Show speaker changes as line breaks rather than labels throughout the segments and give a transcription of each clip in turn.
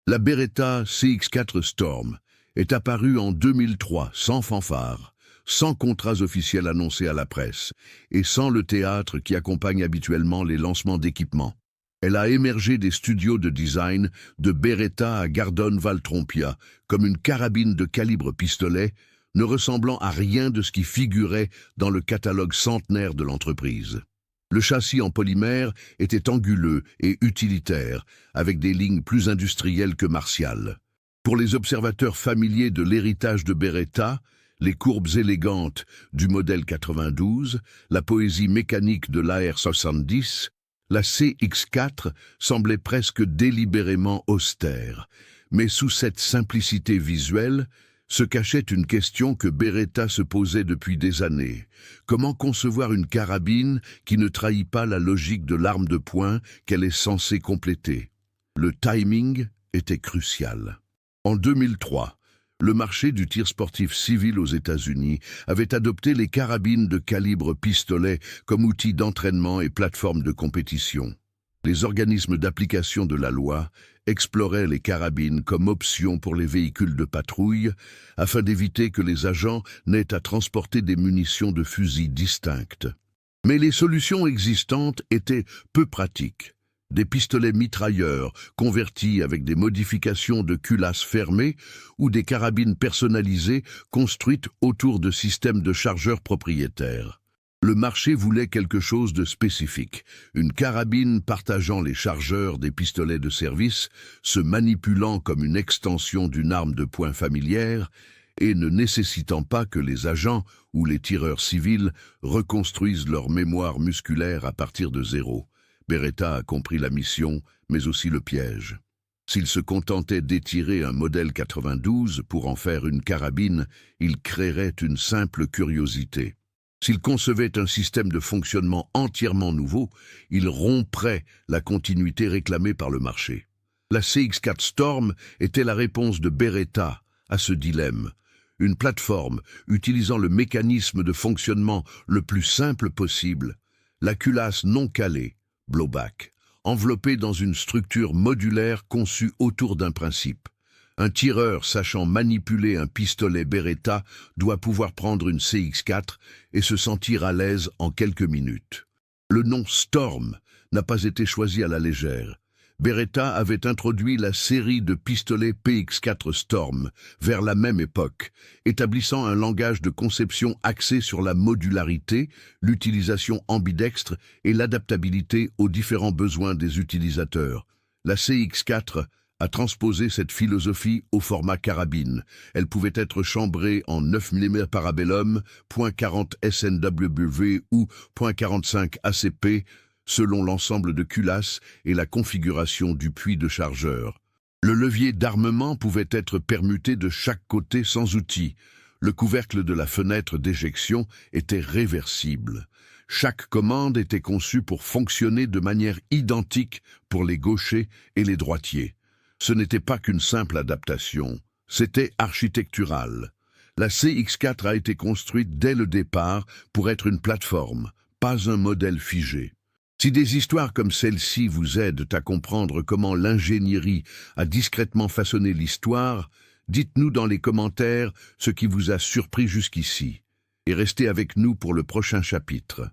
La Beretta CX4 Storm est apparue en 2003 sans fanfare, sans contrats officiels annoncés à la presse et sans le théâtre qui accompagne habituellement les lancements d'équipements. Elle a émergé des studios de design de Beretta à Gardone-Valtrompia comme une carabine de calibre pistolet ne ressemblant à rien de ce qui figurait dans le catalogue centenaire de l'entreprise. Le châssis en polymère était anguleux et utilitaire, avec des lignes plus industrielles que martiales. Pour les observateurs familiers de l'héritage de Beretta, les courbes élégantes du modèle 92, la poésie mécanique de l'AR-70, la CX4 semblait presque délibérément austère. Mais sous cette simplicité visuelle, se cachait une question que Beretta se posait depuis des années. Comment concevoir une carabine qui ne trahit pas la logique de l'arme de poing qu'elle est censée compléter? Le timing était crucial. En 2003, le marché du tir sportif civil aux États-Unis avait adopté les carabines de calibre pistolet comme outil d'entraînement et plateforme de compétition. Les organismes d'application de la loi exploraient les carabines comme option pour les véhicules de patrouille afin d'éviter que les agents n'aient à transporter des munitions de fusil distinctes. Mais les solutions existantes étaient peu pratiques. Des pistolets mitrailleurs convertis avec des modifications de culasse fermées ou des carabines personnalisées construites autour de systèmes de chargeurs propriétaires. Le marché voulait quelque chose de spécifique, une carabine partageant les chargeurs des pistolets de service, se manipulant comme une extension d'une arme de poing familière et ne nécessitant pas que les agents ou les tireurs civils reconstruisent leur mémoire musculaire à partir de zéro. Beretta a compris la mission, mais aussi le piège. S'il se contentait d'étirer un modèle 92 pour en faire une carabine, il créerait une simple curiosité. S'il concevait un système de fonctionnement entièrement nouveau, il romprait la continuité réclamée par le marché. La CX4 Storm était la réponse de Beretta à ce dilemme. Une plateforme utilisant le mécanisme de fonctionnement le plus simple possible, la culasse non calée, blowback, enveloppée dans une structure modulaire conçue autour d'un principe. Un tireur sachant manipuler un pistolet Beretta doit pouvoir prendre une CX4 et se sentir à l'aise en quelques minutes. Le nom Storm n'a pas été choisi à la légère. Beretta avait introduit la série de pistolets PX4 Storm vers la même époque, établissant un langage de conception axé sur la modularité, l'utilisation ambidextre et l'adaptabilité aux différents besoins des utilisateurs. La CX4 a transposé cette philosophie au format carabine. Elle pouvait être chambrée en 9 mm Parabellum, .40 SNWV ou .45 ACP, selon l'ensemble de culasses et la configuration du puits de chargeur. Le levier d'armement pouvait être permuté de chaque côté sans outil. Le couvercle de la fenêtre d'éjection était réversible. Chaque commande était conçue pour fonctionner de manière identique pour les gauchers et les droitiers. Ce n'était pas qu'une simple adaptation, c'était architectural. La CX4 a été construite dès le départ pour être une plateforme, pas un modèle figé. Si des histoires comme celle-ci vous aident à comprendre comment l'ingénierie a discrètement façonné l'histoire, dites-nous dans les commentaires ce qui vous a surpris jusqu'ici. Et restez avec nous pour le prochain chapitre.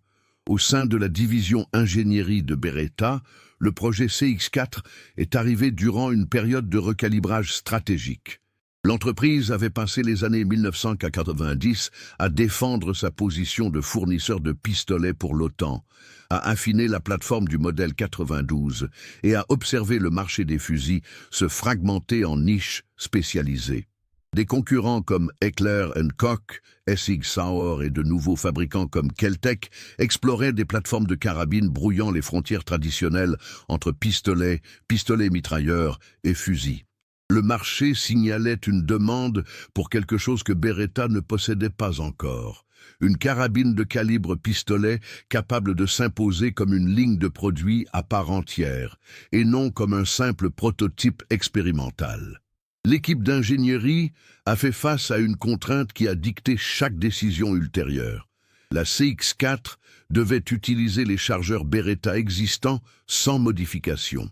Au sein de la division ingénierie de Beretta, le projet CX4 est arrivé durant une période de recalibrage stratégique. L'entreprise avait passé les années 1990 à défendre sa position de fournisseur de pistolets pour l'OTAN, à affiner la plateforme du modèle 92 et à observer le marché des fusils se fragmenter en niches spécialisées. Des concurrents comme Heckler & Koch, SIG Sauer et de nouveaux fabricants comme Keltec exploraient des plateformes de carabines brouillant les frontières traditionnelles entre pistolets, pistolets mitrailleurs et fusils. Le marché signalait une demande pour quelque chose que Beretta ne possédait pas encore. Une carabine de calibre pistolet capable de s'imposer comme une ligne de produits à part entière, et non comme un simple prototype expérimental. L'équipe d'ingénierie a fait face à une contrainte qui a dicté chaque décision ultérieure. La CX4 devait utiliser les chargeurs Beretta existants sans modification.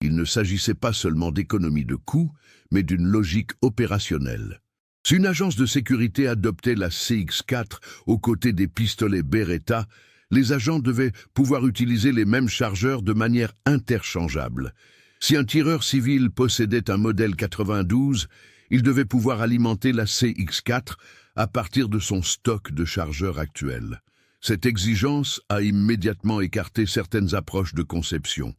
Il ne s'agissait pas seulement d'économie de coûts, mais d'une logique opérationnelle. Si une agence de sécurité adoptait la CX4 aux côtés des pistolets Beretta, les agents devaient pouvoir utiliser les mêmes chargeurs de manière interchangeable. Si un tireur civil possédait un modèle 92, il devait pouvoir alimenter la CX4 à partir de son stock de chargeurs actuel. Cette exigence a immédiatement écarté certaines approches de conception.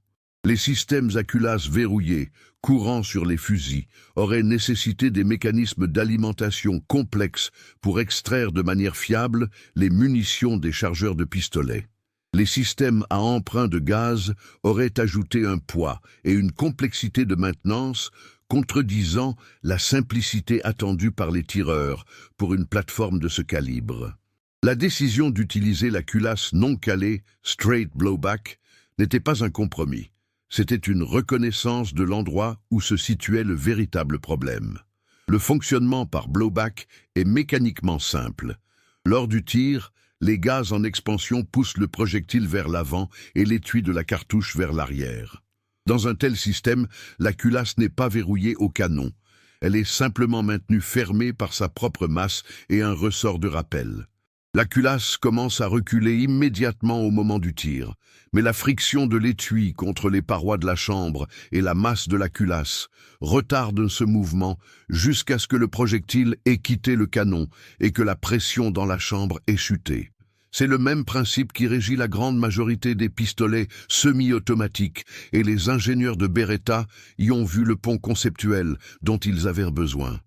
Les systèmes à culasse verrouillés, courant sur les fusils, auraient nécessité des mécanismes d'alimentation complexes pour extraire de manière fiable les munitions des chargeurs de pistolets. Les systèmes à emprunt de gaz auraient ajouté un poids et une complexité de maintenance contredisant la simplicité attendue par les tireurs pour une plateforme de ce calibre. La décision d'utiliser la culasse non calée straight blowback n'était pas un compromis. C'était une reconnaissance de l'endroit où se situait le véritable problème. Le fonctionnement par blowback est mécaniquement simple. Lors du tir, les gaz en expansion poussent le projectile vers l'avant et l'étui de la cartouche vers l'arrière. Dans un tel système, la culasse n'est pas verrouillée au canon. Elle est simplement maintenue fermée par sa propre masse et un ressort de rappel. La culasse commence à reculer immédiatement au moment du tir, mais la friction de l'étui contre les parois de la chambre et la masse de la culasse retardent ce mouvement jusqu'à ce que le projectile ait quitté le canon et que la pression dans la chambre ait chuté. C'est le même principe qui régit la grande majorité des pistolets semi-automatiques et les ingénieurs de Beretta y ont vu le pont conceptuel dont ils avaient besoin.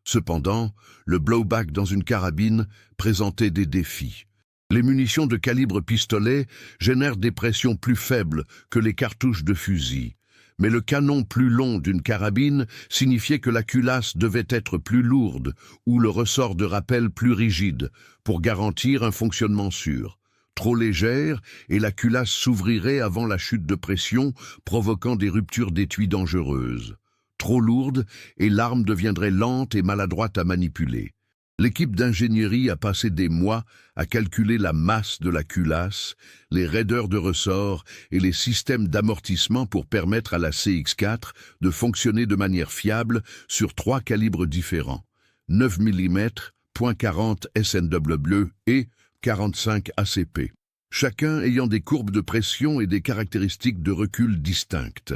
Cependant, le blowback dans une carabine présentait des défis. Les munitions de calibre pistolet génèrent des pressions plus faibles que les cartouches de fusil. Mais le canon plus long d'une carabine signifiait que la culasse devait être plus lourde ou le ressort de rappel plus rigide pour garantir un fonctionnement sûr. Trop légère et la culasse s'ouvrirait avant la chute de pression, provoquant des ruptures d'étui dangereuses. Trop lourde et l'arme deviendrait lente et maladroite à manipuler. L'équipe d'ingénierie a passé des mois à calculer la masse de la culasse, les raideurs de ressort et les systèmes d'amortissement pour permettre à la CX4 de fonctionner de manière fiable sur 3 calibres différents, 9 mm, .40 SNW et 45 ACP, chacun ayant des courbes de pression et des caractéristiques de recul distinctes.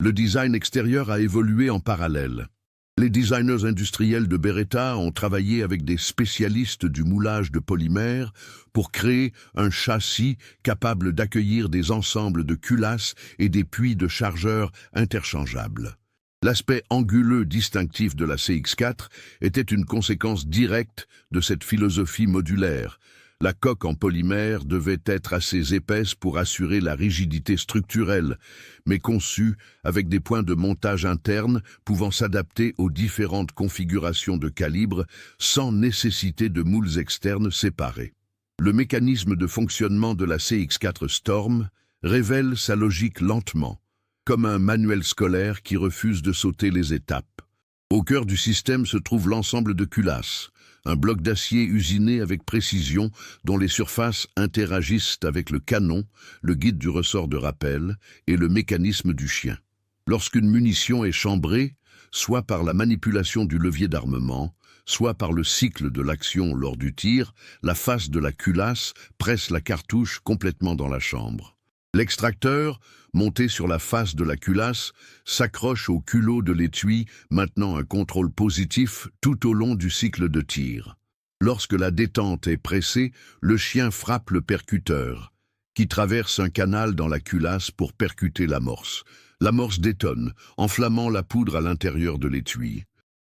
Le design extérieur a évolué en parallèle. Les designers industriels de Beretta ont travaillé avec des spécialistes du moulage de polymères pour créer un châssis capable d'accueillir des ensembles de culasses et des puits de chargeurs interchangeables. L'aspect anguleux distinctif de la CX4 était une conséquence directe de cette philosophie modulaire. La coque en polymère devait être assez épaisse pour assurer la rigidité structurelle, mais conçue avec des points de montage internes pouvant s'adapter aux différentes configurations de calibre sans nécessité de moules externes séparés. Le mécanisme de fonctionnement de la CX4 Storm révèle sa logique lentement, comme un manuel scolaire qui refuse de sauter les étapes. Au cœur du système se trouve l'ensemble de culasses, un bloc d'acier usiné avec précision dont les surfaces interagissent avec le canon, le guide du ressort de rappel et le mécanisme du chien. Lorsqu'une munition est chambrée, soit par la manipulation du levier d'armement, soit par le cycle de l'action lors du tir, la face de la culasse presse la cartouche complètement dans la chambre. L'extracteur, monté sur la face de la culasse, s'accroche au culot de l'étui, maintenant un contrôle positif tout au long du cycle de tir. Lorsque la détente est pressée, le chien frappe le percuteur, qui traverse un canal dans la culasse pour percuter l'amorce. L'amorce détonne, enflammant la poudre à l'intérieur de l'étui.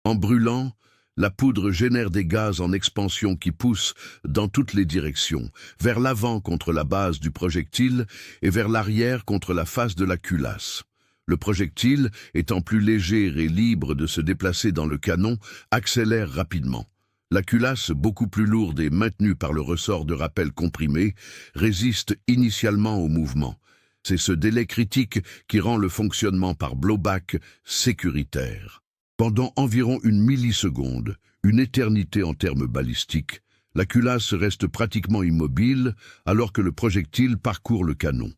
En brûlant, la poudre génère des gaz en expansion qui poussent dans toutes les directions, vers l'avant contre la base du projectile et vers l'arrière contre la face de la culasse. Le projectile, étant plus léger et libre de se déplacer dans le canon, accélère rapidement. La culasse, beaucoup plus lourde et maintenue par le ressort de rappel comprimé, résiste initialement au mouvement. C'est ce délai critique qui rend le fonctionnement par blowback sécuritaire. Pendant environ une milliseconde, une éternité en termes balistiques, la culasse reste pratiquement immobile alors que le projectile parcourt le canon.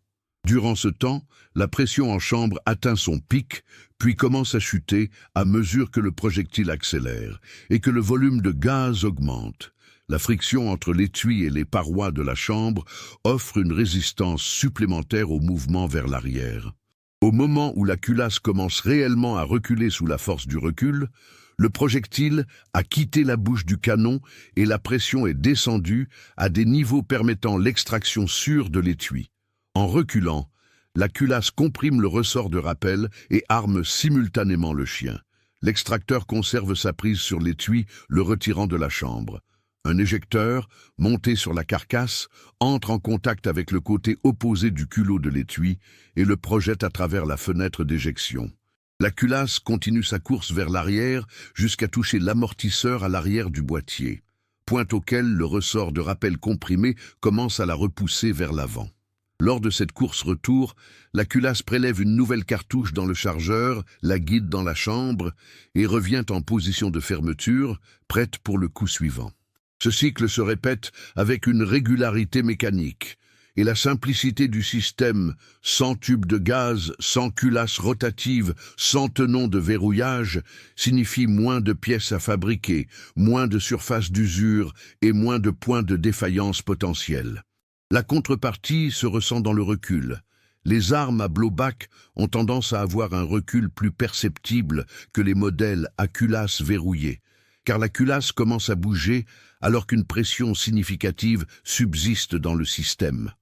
Durant ce temps, la pression en chambre atteint son pic, puis commence à chuter à mesure que le projectile accélère et que le volume de gaz augmente. La friction entre l'étui et les parois de la chambre offre une résistance supplémentaire au mouvement vers l'arrière. Au moment où la culasse commence réellement à reculer sous la force du recul, le projectile a quitté la bouche du canon et la pression est descendue à des niveaux permettant l'extraction sûre de l'étui. En reculant, la culasse comprime le ressort de rappel et arme simultanément le chien. L'extracteur conserve sa prise sur l'étui, le retirant de la chambre. Un éjecteur, monté sur la carcasse, entre en contact avec le côté opposé du culot de l'étui et le projette à travers la fenêtre d'éjection. La culasse continue sa course vers l'arrière jusqu'à toucher l'amortisseur à l'arrière du boîtier, point auquel le ressort de rappel comprimé commence à la repousser vers l'avant. Lors de cette course-retour, la culasse prélève une nouvelle cartouche dans le chargeur, la guide dans la chambre et revient en position de fermeture, prête pour le coup suivant. Ce cycle se répète avec une régularité mécanique, et la simplicité du système, sans tube de gaz, sans culasse rotative, sans tenon de verrouillage, signifie moins de pièces à fabriquer, moins de surface d'usure et moins de points de défaillance potentiels. La contrepartie se ressent dans le recul. Les armes à blowback ont tendance à avoir un recul plus perceptible que les modèles à culasse verrouillée, car la culasse commence à bouger alors qu'une pression significative subsiste dans le système.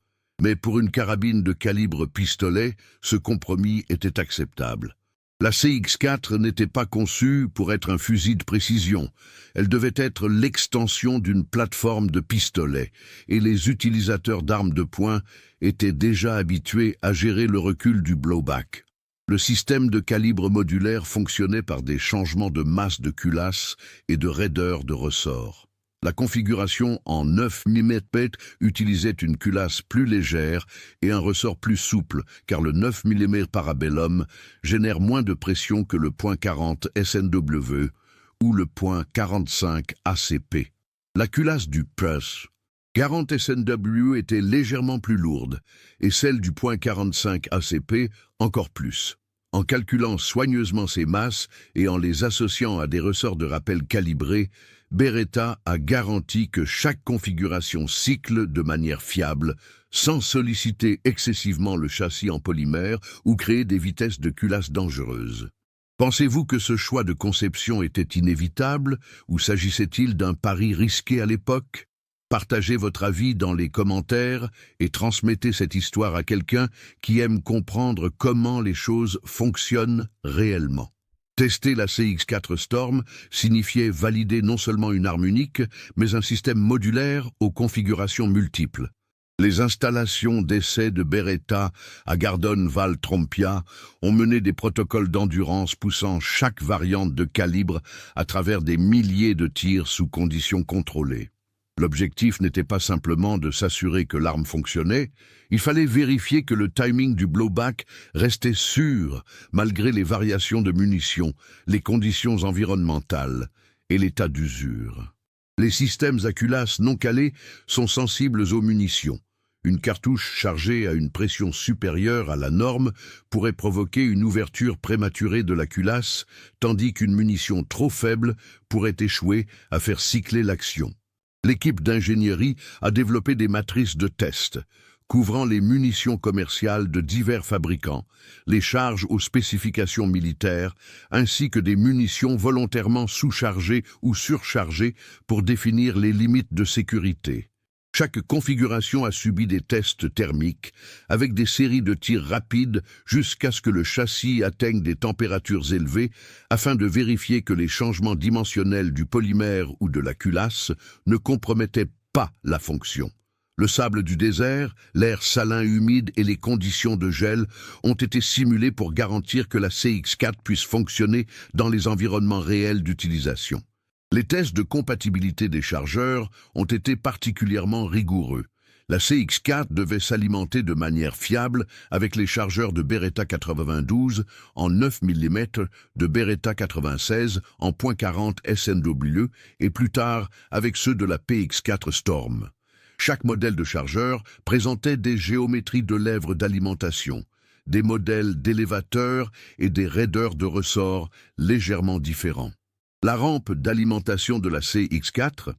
Mais pour une carabine de calibre pistolet, ce compromis était acceptable. La CX4 n'était pas conçue pour être un fusil de précision. Elle devait être l'extension d'une plateforme de pistolet, et les utilisateurs d'armes de poing étaient déjà habitués à gérer le recul du blowback. Le système de calibre modulaire fonctionnait par des changements de masse de culasse et de raideur de ressort. La configuration en 9 mm utilisait une culasse plus légère et un ressort plus souple, car le 9 mm Parabellum génère moins de pression que le .40 SNW ou le .45 ACP. La culasse du .40 SNW était légèrement plus lourde, et celle du .45 ACP encore plus. En calculant soigneusement ces masses et en les associant à des ressorts de rappel calibrés, Beretta a garanti que chaque configuration cycle de manière fiable, sans solliciter excessivement le châssis en polymère ou créer des vitesses de culasse dangereuses. Pensez-vous que ce choix de conception était inévitable ou s'agissait-il d'un pari risqué à l'époque? Partagez votre avis dans les commentaires et transmettez cette histoire à quelqu'un qui aime comprendre comment les choses fonctionnent réellement. Tester la CX4 Storm signifiait valider non seulement une arme unique, mais un système modulaire aux configurations multiples. Les installations d'essai de Beretta à Gardone Val Trompia ont mené des protocoles d'endurance poussant chaque variante de calibre à travers des milliers de tirs sous conditions contrôlées. L'objectif n'était pas simplement de s'assurer que l'arme fonctionnait, il fallait vérifier que le timing du blowback restait sûr malgré les variations de munitions, les conditions environnementales et l'état d'usure. Les systèmes à culasse non calés sont sensibles aux munitions. Une cartouche chargée à une pression supérieure à la norme pourrait provoquer une ouverture prématurée de la culasse, tandis qu'une munition trop faible pourrait échouer à faire cycler l'action. L'équipe d'ingénierie a développé des matrices de test, couvrant les munitions commerciales de divers fabricants, les charges aux spécifications militaires, ainsi que des munitions volontairement sous-chargées ou surchargées pour définir les limites de sécurité. Chaque configuration a subi des tests thermiques, avec des séries de tirs rapides jusqu'à ce que le châssis atteigne des températures élevées, afin de vérifier que les changements dimensionnels du polymère ou de la culasse ne compromettaient pas la fonction. Le sable du désert, l'air salin humide et les conditions de gel ont été simulés pour garantir que la CX4 puisse fonctionner dans les environnements réels d'utilisation. Les tests de compatibilité des chargeurs ont été particulièrement rigoureux. La CX4 devait s'alimenter de manière fiable avec les chargeurs de Beretta 92 en 9 mm, de Beretta 96 en .40 SNW et plus tard avec ceux de la PX4 Storm. Chaque modèle de chargeur présentait des géométries de lèvres d'alimentation, des modèles d'élévateurs et des raideurs de ressorts légèrement différents. La rampe d'alimentation de la CX4,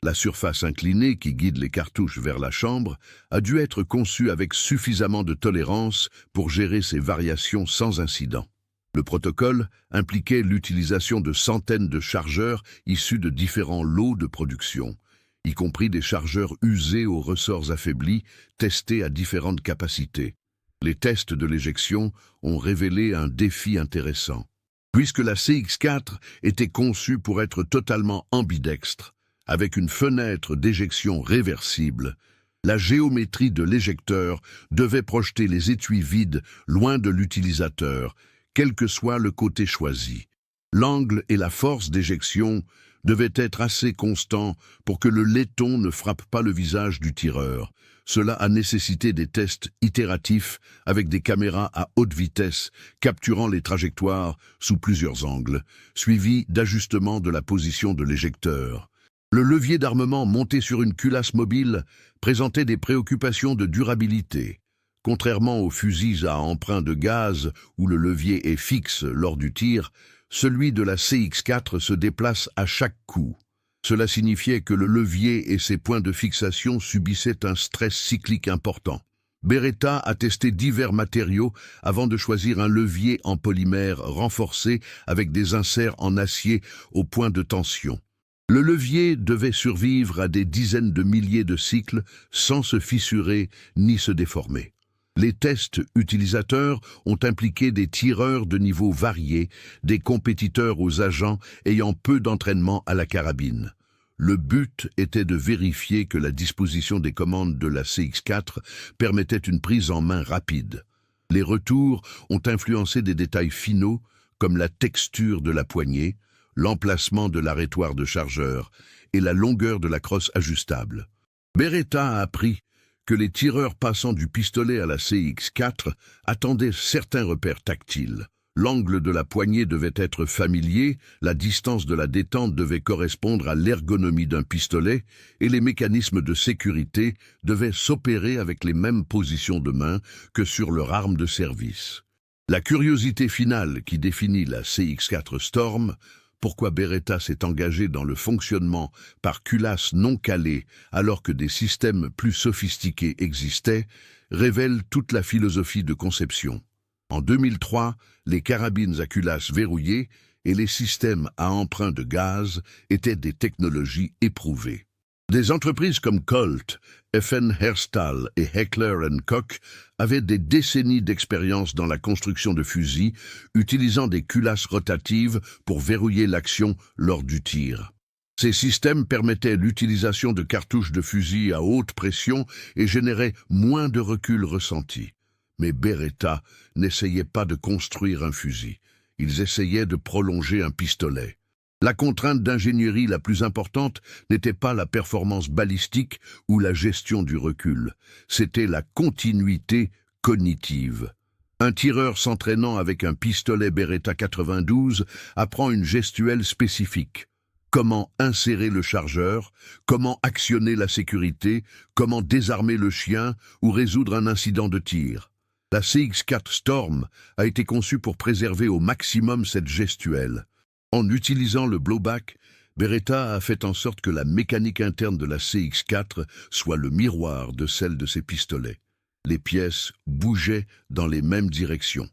la surface inclinée qui guide les cartouches vers la chambre, a dû être conçue avec suffisamment de tolérance pour gérer ces variations sans incident. Le protocole impliquait l'utilisation de centaines de chargeurs issus de différents lots de production, y compris des chargeurs usés aux ressorts affaiblis, testés à différentes capacités. Les tests de l'éjection ont révélé un défi intéressant. Puisque la CX4 était conçue pour être totalement ambidextre, avec une fenêtre d'éjection réversible, la géométrie de l'éjecteur devait projeter les étuis vides loin de l'utilisateur, quel que soit le côté choisi. L'angle et la force d'éjection devaient être assez constants pour que le laiton ne frappe pas le visage du tireur. Cela a nécessité des tests itératifs avec des caméras à haute vitesse capturant les trajectoires sous plusieurs angles, suivis d'ajustements de la position de l'éjecteur. Le levier d'armement monté sur une culasse mobile présentait des préoccupations de durabilité. Contrairement aux fusils à emprunt de gaz où le levier est fixe lors du tir, celui de la CX4 se déplace à chaque coup. Cela signifiait que le levier et ses points de fixation subissaient un stress cyclique important. Beretta a testé divers matériaux avant de choisir un levier en polymère renforcé avec des inserts en acier au point de tension. Le levier devait survivre à des dizaines de milliers de cycles sans se fissurer ni se déformer. Les tests utilisateurs ont impliqué des tireurs de niveaux variés, des compétiteurs aux agents ayant peu d'entraînement à la carabine. Le but était de vérifier que la disposition des commandes de la CX4 permettait une prise en main rapide. Les retours ont influencé des détails finaux comme la texture de la poignée, l'emplacement de l'arrêtoir de chargeur et la longueur de la crosse ajustable. Beretta a appris que les tireurs passant du pistolet à la CX4 attendaient certains repères tactiles. L'angle de la poignée devait être familier, la distance de la détente devait correspondre à l'ergonomie d'un pistolet et les mécanismes de sécurité devaient s'opérer avec les mêmes positions de main que sur leur arme de service. La curiosité finale qui définit la CX4 Storm, pourquoi Beretta s'est engagé dans le fonctionnement par culasse non calée alors que des systèmes plus sophistiqués existaient, révèle toute la philosophie de conception. En 2003, les carabines à culasse verrouillées et les systèmes à emprunt de gaz étaient des technologies éprouvées. Des entreprises comme Colt, FN Herstal et Heckler & Koch avaient des décennies d'expérience dans la construction de fusils, utilisant des culasses rotatives pour verrouiller l'action lors du tir. Ces systèmes permettaient l'utilisation de cartouches de fusil à haute pression et généraient moins de recul ressenti. Mais Beretta n'essayait pas de construire un fusil. Ils essayaient de prolonger un pistolet. La contrainte d'ingénierie la plus importante n'était pas la performance balistique ou la gestion du recul, c'était la continuité cognitive. Un tireur s'entraînant avec un pistolet Beretta 92 apprend une gestuelle spécifique. Comment insérer le chargeur, comment actionner la sécurité, comment désarmer le chien ou résoudre un incident de tir. La CX4 Storm a été conçue pour préserver au maximum cette gestuelle. En utilisant le blowback, Beretta a fait en sorte que la mécanique interne de la CX4 soit le miroir de celle de ses pistolets. Les pièces bougeaient dans les mêmes directions.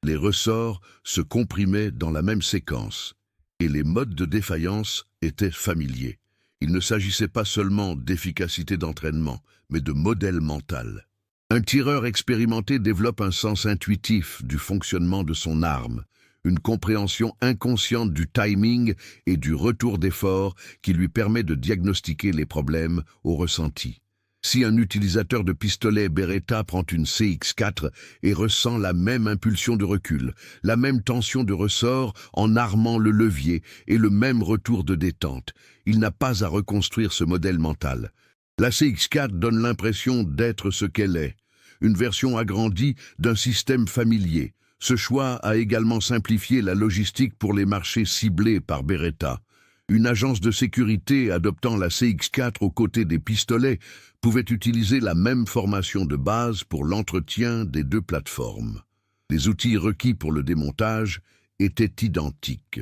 Les ressorts se comprimaient dans la même séquence. Et les modes de défaillance étaient familiers. Il ne s'agissait pas seulement d'efficacité d'entraînement, mais de modèle mental. Un tireur expérimenté développe un sens intuitif du fonctionnement de son arme, une compréhension inconsciente du timing et du retour d'effort qui lui permet de diagnostiquer les problèmes au ressenti. Si un utilisateur de pistolet Beretta prend une CX4 et ressent la même impulsion de recul, la même tension de ressort en armant le levier et le même retour de détente, il n'a pas à reconstruire ce modèle mental. La CX4 donne l'impression d'être ce qu'elle est, une version agrandie d'un système familier. Ce choix a également simplifié la logistique pour les marchés ciblés par Beretta. Une agence de sécurité adoptant la CX4 aux côtés des pistolets pouvait utiliser la même formation de base pour l'entretien des deux plateformes. Les outils requis pour le démontage étaient identiques.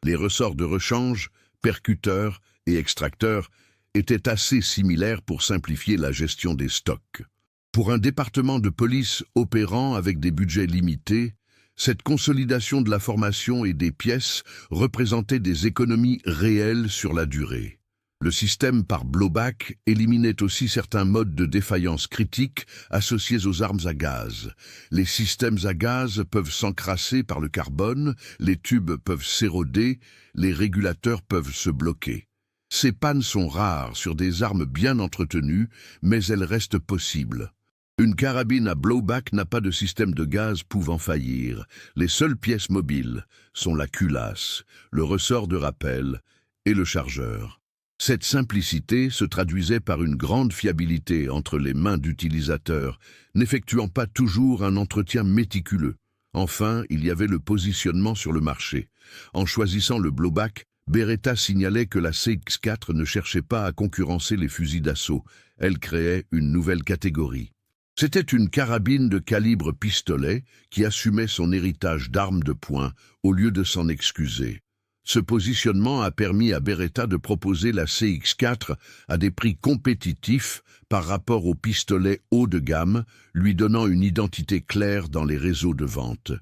Les ressorts de rechange, percuteurs et extracteurs étaient assez similaires pour simplifier la gestion des stocks. Pour un département de police opérant avec des budgets limités, cette consolidation de la formation et des pièces représentait des économies réelles sur la durée. Le système par blowback éliminait aussi certains modes de défaillance critiques associés aux armes à gaz. Les systèmes à gaz peuvent s'encrasser par le carbone, les tubes peuvent s'éroder, les régulateurs peuvent se bloquer. Ces pannes sont rares sur des armes bien entretenues, mais elles restent possibles. Une carabine à blowback n'a pas de système de gaz pouvant faillir. Les seules pièces mobiles sont la culasse, le ressort de rappel et le chargeur. Cette simplicité se traduisait par une grande fiabilité entre les mains d'utilisateurs, n'effectuant pas toujours un entretien méticuleux. Enfin, il y avait le positionnement sur le marché. En choisissant le blowback, Beretta signalait que la CX4 ne cherchait pas à concurrencer les fusils d'assaut. Elle créait une nouvelle catégorie. C'était une carabine de calibre pistolet qui assumait son héritage d'armes de poing au lieu de s'en excuser. Ce positionnement a permis à Beretta de proposer la CX4 à des prix compétitifs par rapport aux pistolets haut de gamme, lui donnant une identité claire dans les réseaux de vente.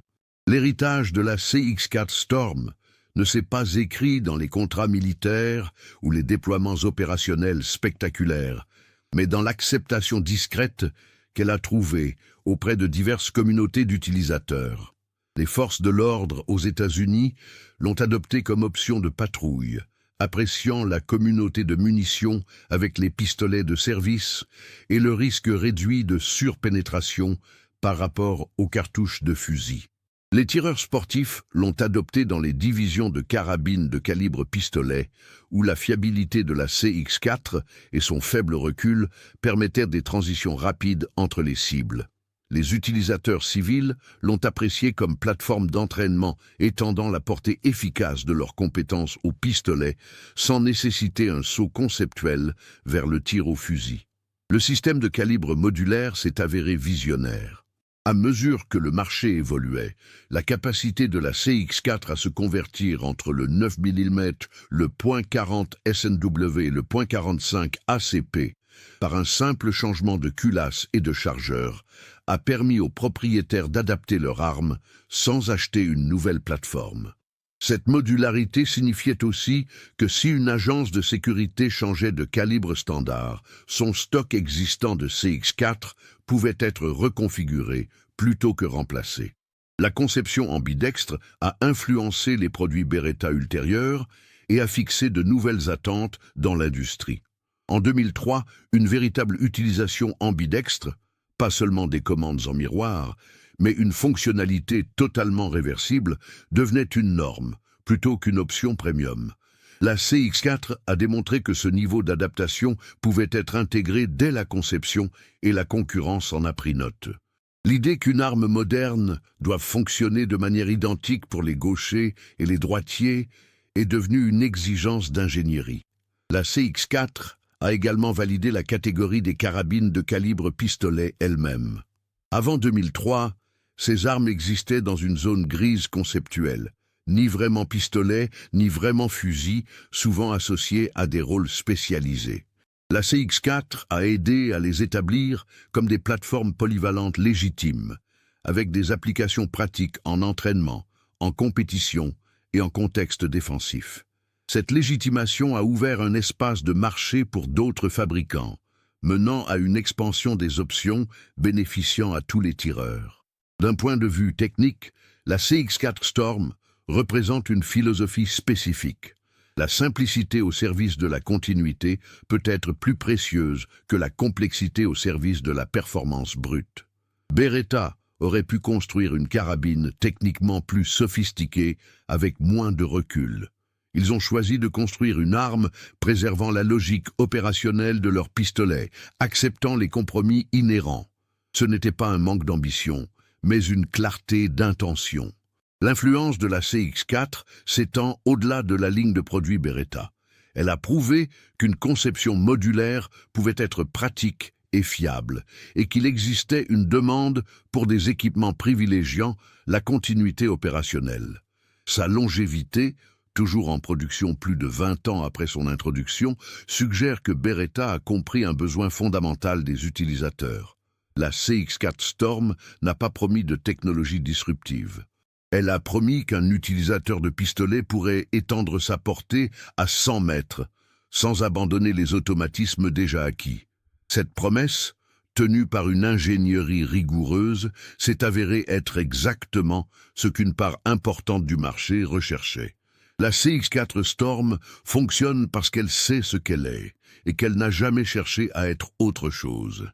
L'héritage de la CX4 Storm ne s'est pas écrit dans les contrats militaires ou les déploiements opérationnels spectaculaires, mais dans l'acceptation discrète qu'elle a trouvée auprès de diverses communautés d'utilisateurs. Les forces de l'ordre aux États-Unis l'ont adoptée comme option de patrouille, appréciant la communauté de munitions avec les pistolets de service et le risque réduit de surpénétration par rapport aux cartouches de fusil. Les tireurs sportifs l'ont adopté dans les divisions de carabines de calibre pistolet, où la fiabilité de la CX4 et son faible recul permettaient des transitions rapides entre les cibles. Les utilisateurs civils l'ont apprécié comme plateforme d'entraînement étendant la portée efficace de leurs compétences au pistolet sans nécessiter un saut conceptuel vers le tir au fusil. Le système de calibre modulaire s'est avéré visionnaire. À mesure que le marché évoluait, la capacité de la CX4 à se convertir entre le 9 mm, le .40 SNW et le .45 ACP, par un simple changement de culasse et de chargeur, a permis aux propriétaires d'adapter leur arme sans acheter une nouvelle plateforme. Cette modularité signifiait aussi que si une agence de sécurité changeait de calibre standard, son stock existant de CX4 pouvait être reconfiguré plutôt que remplacé. La conception ambidextre a influencé les produits Beretta ultérieurs et a fixé de nouvelles attentes dans l'industrie. En 2003, une véritable utilisation ambidextre, pas seulement des commandes en miroir, mais une fonctionnalité totalement réversible, devenait une norme, plutôt qu'une option premium. La CX4 a démontré que ce niveau d'adaptation pouvait être intégré dès la conception et la concurrence en a pris note. L'idée qu'une arme moderne doive fonctionner de manière identique pour les gauchers et les droitiers est devenue une exigence d'ingénierie. La CX4 a également validé la catégorie des carabines de calibre pistolet elle-même. Avant 2003, ces armes existaient dans une zone grise conceptuelle, ni vraiment pistolet, ni vraiment fusil, souvent associés à des rôles spécialisés. La CX4 a aidé à les établir comme des plateformes polyvalentes légitimes, avec des applications pratiques en entraînement, en compétition et en contexte défensif. Cette légitimation a ouvert un espace de marché pour d'autres fabricants, menant à une expansion des options bénéficiant à tous les tireurs. D'un point de vue technique, la CX4 Storm représente une philosophie spécifique. La simplicité au service de la continuité peut être plus précieuse que la complexité au service de la performance brute. Beretta aurait pu construire une carabine techniquement plus sophistiquée avec moins de recul. Ils ont choisi de construire une arme préservant la logique opérationnelle de leur pistolet, acceptant les compromis inhérents. Ce n'était pas un manque d'ambition, mais une clarté d'intention. L'influence de la CX4 s'étend au-delà de la ligne de produits Beretta. Elle a prouvé qu'une conception modulaire pouvait être pratique et fiable, et qu'il existait une demande pour des équipements privilégiant la continuité opérationnelle. Sa longévité, toujours en production plus de 20 ans après son introduction, suggère que Beretta a compris un besoin fondamental des utilisateurs. La CX4 Storm n'a pas promis de technologie disruptive. Elle a promis qu'un utilisateur de pistolet pourrait étendre sa portée à 100 mètres, sans abandonner les automatismes déjà acquis. Cette promesse, tenue par une ingénierie rigoureuse, s'est avérée être exactement ce qu'une part importante du marché recherchait. La CX4 Storm fonctionne parce qu'elle sait ce qu'elle est et qu'elle n'a jamais cherché à être autre chose.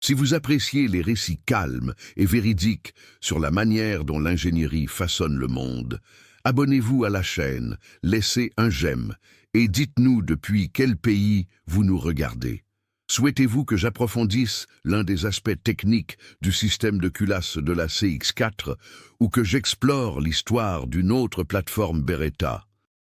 Si vous appréciez les récits calmes et véridiques sur la manière dont l'ingénierie façonne le monde, abonnez-vous à la chaîne, laissez un j'aime et dites-nous depuis quel pays vous nous regardez. Souhaitez-vous que j'approfondisse l'un des aspects techniques du système de culasse de la CX4 ou que j'explore l'histoire d'une autre plateforme Beretta?